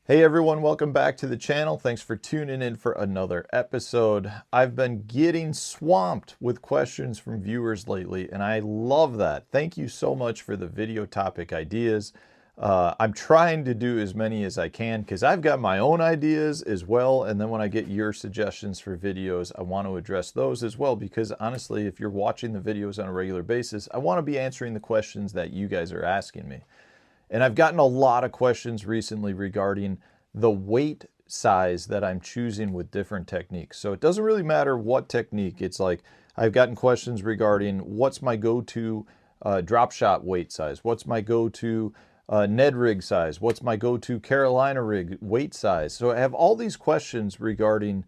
Hey everyone, welcome back to the channel. Thanks for tuning in for another episode. I've been getting swamped with questions from viewers lately, and I love that. Thank you so much for the video topic ideas. I'm trying to do as many as I can because I've got my own ideas as well, and then when I get your suggestions for videos, I want to address those as well because honestly, if you're watching the videos on a regular basis, I want to be answering the questions that you guys are asking me. And I've gotten a lot of questions recently regarding the weight size that I'm choosing with different techniques. So it doesn't really matter what technique. It's like I've gotten questions regarding what's my go-to drop shot weight size? What's my go-to Ned rig size? What's my go-to Carolina rig weight size? So I have all these questions regarding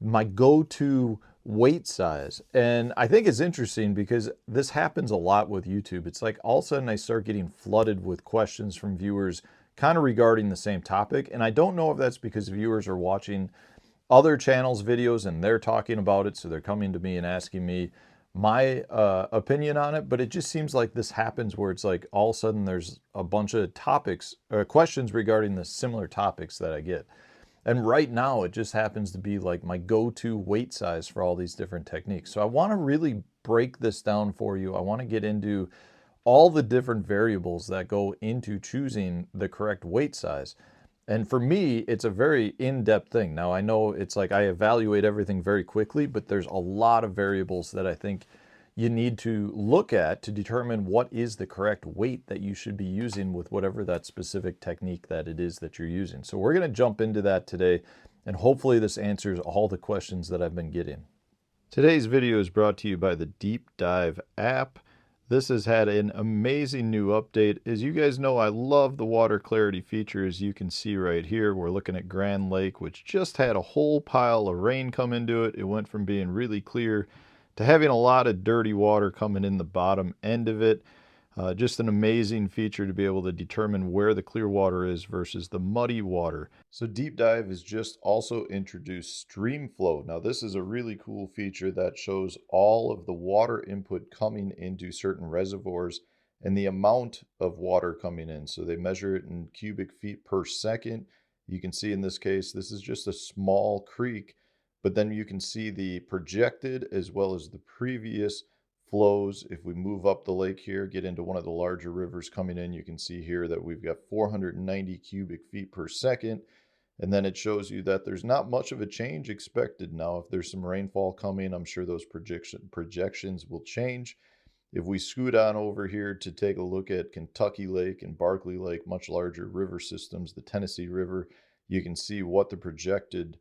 my go-to weight size. And I think it's interesting because this happens a lot with YouTube. It's like all of a sudden I start getting flooded with questions from viewers kind of regarding the same topic. And I don't know if that's because viewers are watching other channels' videos and they're talking about it. So they're coming to me and asking me my opinion on it. But it just seems like this happens where it's like all of a sudden there's a bunch of topics or questions regarding the similar topics that I get. And right now, it just happens to be like my go-to weight size for all these different techniques. So I want to really break this down for you. I want to get into all the different variables that go into choosing the correct weight size. And for me, it's a very in-depth thing. Now, I know it's like I evaluate everything very quickly, but there's a lot of variables that I think you need to look at to determine what is the correct weight that you should be using with whatever that specific technique that it is that you're using. So we're going to jump into that today, and hopefully this answers all the questions that I've been getting. Today's video is brought to you by the Deep Dive app. This has had an amazing new update. As you guys know, I love the water clarity feature. As you can see right here, we're looking at Grand Lake, which just had a whole pile of rain come into it. It went from being really clear to having a lot of dirty water coming in the bottom end of it. Just an amazing feature to be able to determine where the clear water is versus the muddy water. So Deep Dive has just also introduced stream flow. Now this is a really cool feature that shows all of the water input coming into certain reservoirs and the amount of water coming in. So they measure it in cubic feet per second. You can see in this case, this is just a small creek, but then you can see the projected as well as the previous flows. If we move up the lake here, get into one of the larger rivers coming in, you can see here that we've got 490 cubic feet per second. And then it shows you that there's not much of a change expected. Now, if there's some rainfall coming, I'm sure those projections will change. If we scoot on over here to take a look at Kentucky Lake and Barkley Lake, much larger river systems, the Tennessee River, you can see what the projected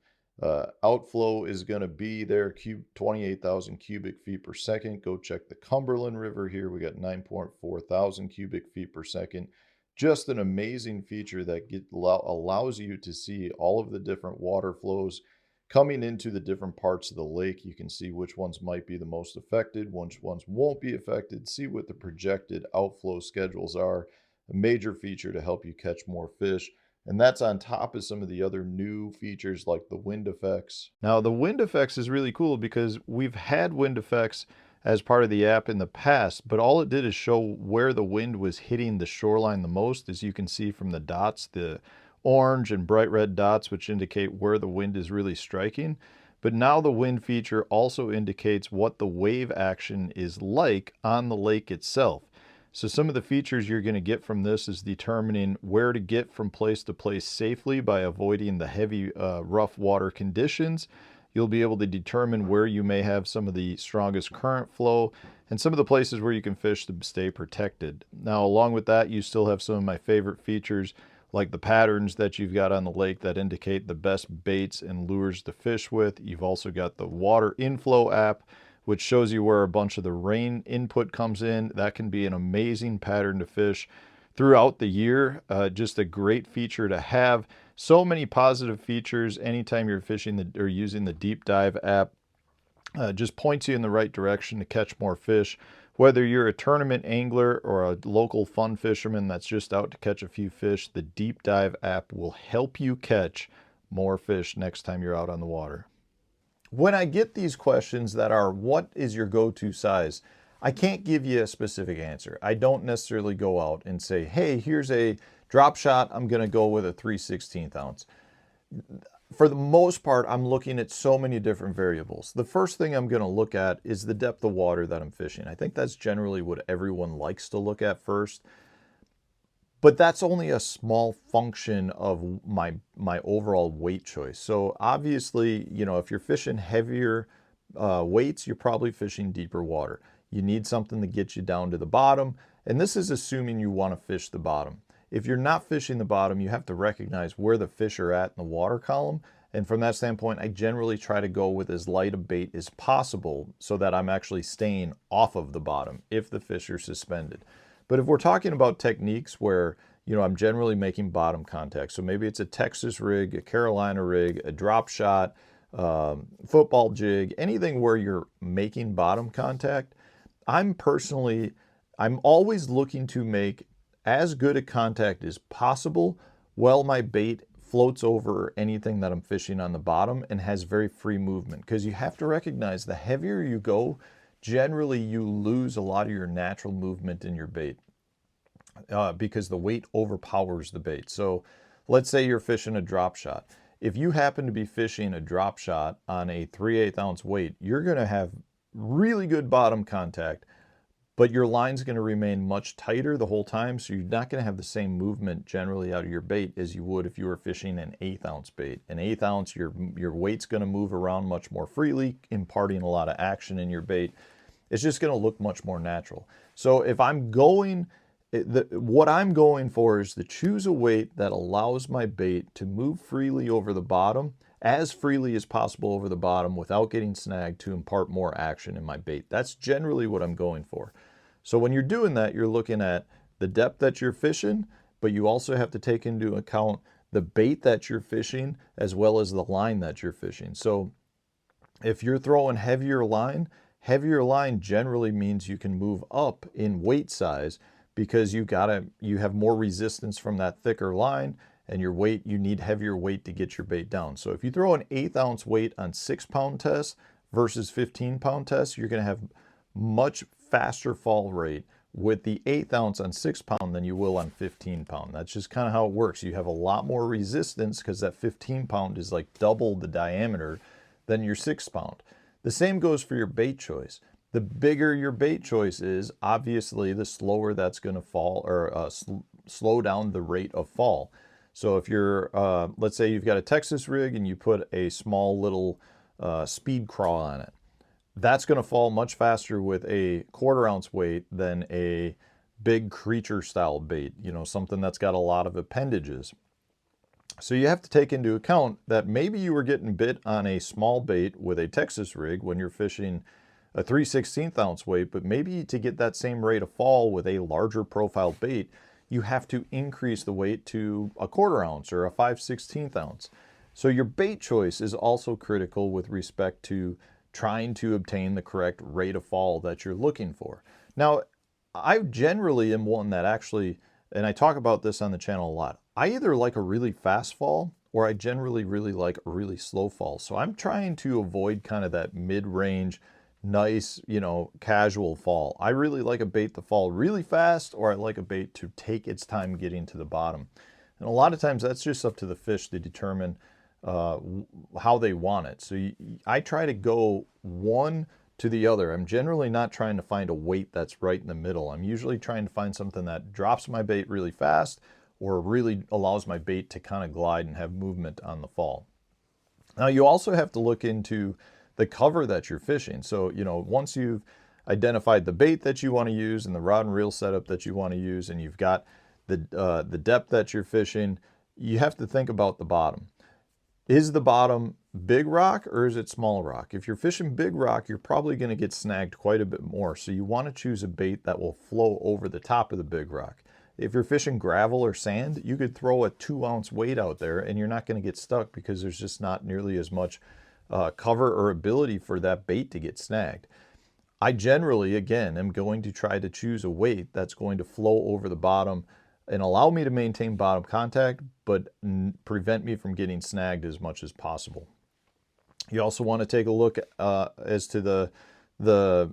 outflow is going to be there, 28,000 cubic feet per second. Go check the Cumberland River here. We got 9.4 thousand cubic feet per second. Just an amazing feature that allows you to see all of the different water flows coming into the different parts of the lake. You can see which ones might be the most affected, which ones won't be affected, see what the projected outflow schedules are. A major feature to help you catch more fish. And that's on top of some of the other new features like the wind effects. Now, the wind effects is really cool because we've had wind effects as part of the app in the past, but all it did is show where the wind was hitting the shoreline the most, as you can see from the dots, the orange and bright red dots, which indicate where the wind is really striking. But now the wind feature also indicates what the wave action is like on the lake itself. So some of the features you're going to get from this is determining where to get from place to place safely by avoiding the heavy, rough water conditions. You'll be able to determine where you may have some of the strongest current flow and some of the places where you can fish to stay protected. Now, along with that, you still have some of my favorite features like the patterns that you've got on the lake that indicate the best baits and lures to fish with. You've also got the water inflow app, which shows you where a bunch of the rain input comes in. That can be an amazing pattern to fish throughout the year. Just a great feature to have. So many positive features anytime you're fishing or using the Deep Dive app. Just points you in the right direction to catch more fish. Whether you're a tournament angler or a local fun fisherman that's just out to catch a few fish, the Deep Dive app will help you catch more fish next time you're out on the water. When I get these questions that are, what is your go-to size? I can't give you a specific answer. I don't necessarily go out and say, hey, here's a Drop shot, I'm going to go with a 3/16 ounce. For the most part, I'm looking at so many different variables. The first thing I'm going to look at is the depth of water that I'm fishing. I think that's generally what everyone likes to look at first. But that's only a small function of my overall weight choice. So obviously, you know, if you're fishing heavier weights, you're probably fishing deeper water. You need something to get you down to the bottom. And this is assuming you want to fish the bottom. If you're not fishing the bottom, you have to recognize where the fish are at in the water column. And from that standpoint, I generally try to go with as light a bait as possible so that I'm actually staying off of the bottom if the fish are suspended. But if we're talking about techniques where, you know, I'm generally making bottom contact, so maybe it's a Texas rig, a Carolina rig, a drop shot, football jig, anything where you're making bottom contact, I'm always looking to make as good a contact as possible while my bait floats over anything that I'm fishing on the bottom and has very free movement. Because you have to recognize the heavier you go, generally you lose a lot of your natural movement in your bait because the weight overpowers the bait. So let's say you're fishing a drop shot. If you happen to be fishing a drop shot on a 3/8 ounce weight, you're going to have really good bottom contact, but your line's going to remain much tighter the whole time, so you're not going to have the same movement generally out of your bait as you would if you were fishing an 1/8 ounce bait. An 1/8 ounce, your weight's going to move around much more freely, imparting a lot of action in your bait. It's just going to look much more natural. So if I'm going, what I'm going for is to choose a weight that allows my bait to move freely over the bottom, as freely as possible over the bottom without getting snagged, to impart more action in my bait. That's generally what I'm going for. So when you're doing that, you're looking at the depth that you're fishing, but you also have to take into account the bait that you're fishing as well as the line that you're fishing. So if you're throwing heavier line generally means you can move up in weight size because you have more resistance from that thicker line, and your weight, you need heavier weight to get your bait down. So if you throw an 1/8 ounce weight on 6-pound tests versus 15-pound tests, you're going to have much faster fall rate with the 1/8 ounce on 6-pound than you will on 15-pound. That's just kind of how it works. You have a lot more resistance because that 15-pound is like double the diameter than your 6-pound. The same goes for your bait choice. The bigger your bait choice is, obviously, the slower that's going to fall, or slow down the rate of fall. So if you're, let's say you've got a Texas rig and you put a small little speed crawl on it, that's going to fall much faster with a 1/4 ounce weight than a big creature style bait, you know, something that's got a lot of appendages. So you have to take into account that maybe you were getting bit on a small bait with a Texas rig when you're fishing a 3/16 ounce weight, but maybe to get that same rate of fall with a larger profile bait, you have to increase the weight to a 1/4 ounce or a 5/16 ounce. So your bait choice is also critical with respect to trying to obtain the correct rate of fall that you're looking for. Now, I generally am one that actually, and I talk about this on the channel a lot, I either like a really fast fall or I generally really like a really slow fall. So I'm trying to avoid kind of that mid-range, nice, you know, casual fall. I really like a bait to fall really fast, or I like a bait to take its time getting to the bottom. And a lot of times that's just up to the fish to determine how they want it. So I try to go one to the other. I'm generally not trying to find a weight that's right in the middle. I'm usually trying to find something that drops my bait really fast or really allows my bait to kind of glide and have movement on the fall. Now you also have to look into the cover that you're fishing. So, you know, once you've identified the bait that you want to use and the rod and reel setup that you want to use, and you've got the depth that you're fishing, you have to think about the bottom. Is the bottom big rock or is it small rock? If you're fishing big rock, you're probably going to get snagged quite a bit more. So you want to choose a bait that will flow over the top of the big rock. If you're fishing gravel or sand, you could throw a 2-ounce weight out there and you're not going to get stuck because there's just not nearly as much cover or ability for that bait to get snagged. I generally, again, am going to try to choose a weight that's going to flow over the bottom and allow me to maintain bottom contact, but prevent me from getting snagged as much as possible. You also want to take a look as to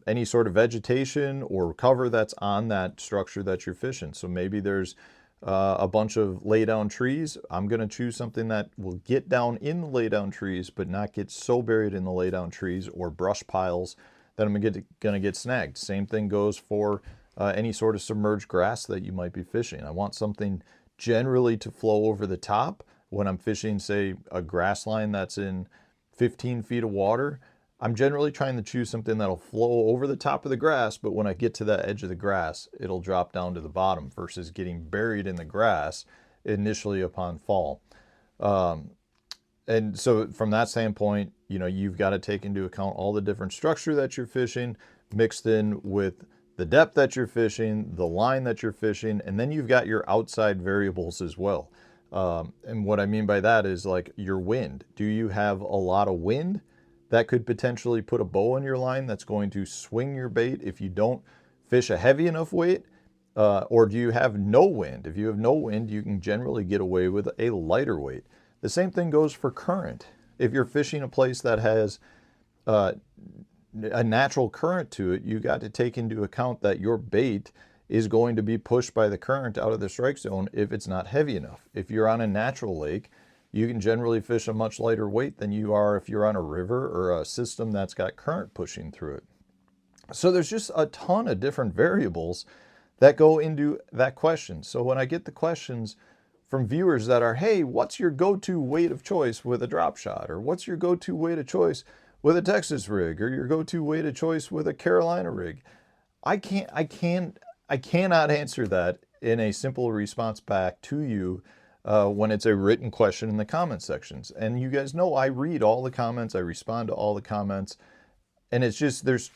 any sort of vegetation or cover that's on that structure that you're fishing. So maybe there's a bunch of lay down trees, I'm going to choose something that will get down in the lay down trees, but not get so buried in the lay down trees or brush piles that I'm going to get snagged. Same thing goes for any sort of submerged grass that you might be fishing. I want something generally to flow over the top. When I'm fishing, say, a grass line that's in 15 feet of water, I'm generally trying to choose something that'll flow over the top of the grass, but when I get to that edge of the grass, it'll drop down to the bottom versus getting buried in the grass initially upon fall. And so from that standpoint, you know, you've got to take into account all the different structure that you're fishing, mixed in with the depth that you're fishing, the line that you're fishing, and then you've got your outside variables as well. And what I mean by that is like your wind. Do you have a lot of wind that could potentially put a bow on your line that's going to swing your bait if you don't fish a heavy enough weight? Or do you have no wind? If you have no wind, you can generally get away with a lighter weight. The same thing goes for current. If you're fishing a place that has a natural current to it, you got to take into account that your bait is going to be pushed by the current out of the strike zone if it's not heavy enough. If you're on a natural lake, you can generally fish a much lighter weight than you are if you're on a river or a system that's got current pushing through it. So there's just a ton of different variables that go into that question. So when I get the questions from viewers that are, hey, what's your go-to weight of choice with a drop shot? Or what's your go-to weight of choice with a Texas rig? Or your go-to weight of choice with a Carolina rig? I cannot answer that in a simple response back to you when it's a written question in the comment sections. And you guys know I read all the comments, I respond to all the comments, and it's just, there's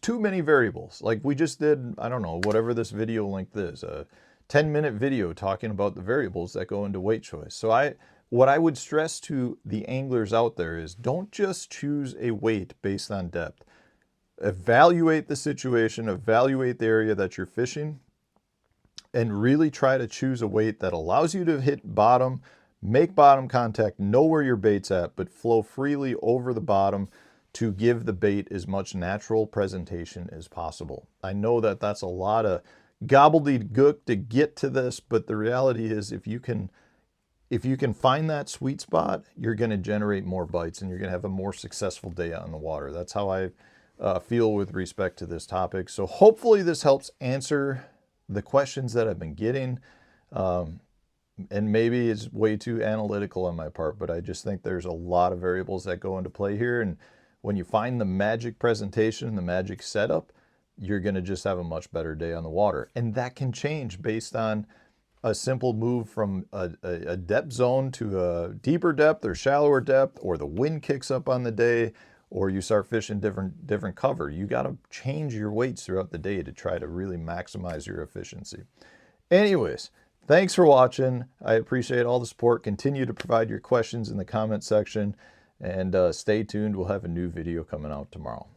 too many variables. Like we just did, I don't know, whatever this video length is, a 10-minute video talking about the variables that go into weight choice. So what I would stress to the anglers out there is don't just choose a weight based on depth. Evaluate the situation, evaluate the area that you're fishing, and really try to choose a weight that allows you to hit bottom, make bottom contact, know where your bait's at, but flow freely over the bottom to give the bait as much natural presentation as possible. I know that that's a lot of gobbledygook to get to this, but the reality is if you can find that sweet spot, you're going to generate more bites and you're going to have a more successful day out on the water. That's how I feel with respect to this topic. So hopefully this helps answer the questions that I've been getting. And maybe it's way too analytical on my part, but I just think there's a lot of variables that go into play here. And when you find the magic presentation, the magic setup, you're going to just have a much better day on the water. And that can change based on a simple move from a depth zone to a deeper depth or shallower depth, or the wind kicks up on the day, or you start fishing different cover. You got to change your weights throughout the day to try to really maximize your efficiency. Anyways, thanks for watching. I appreciate all the support. Continue to provide your questions in the comment section, and stay tuned. We'll have a new video coming out tomorrow.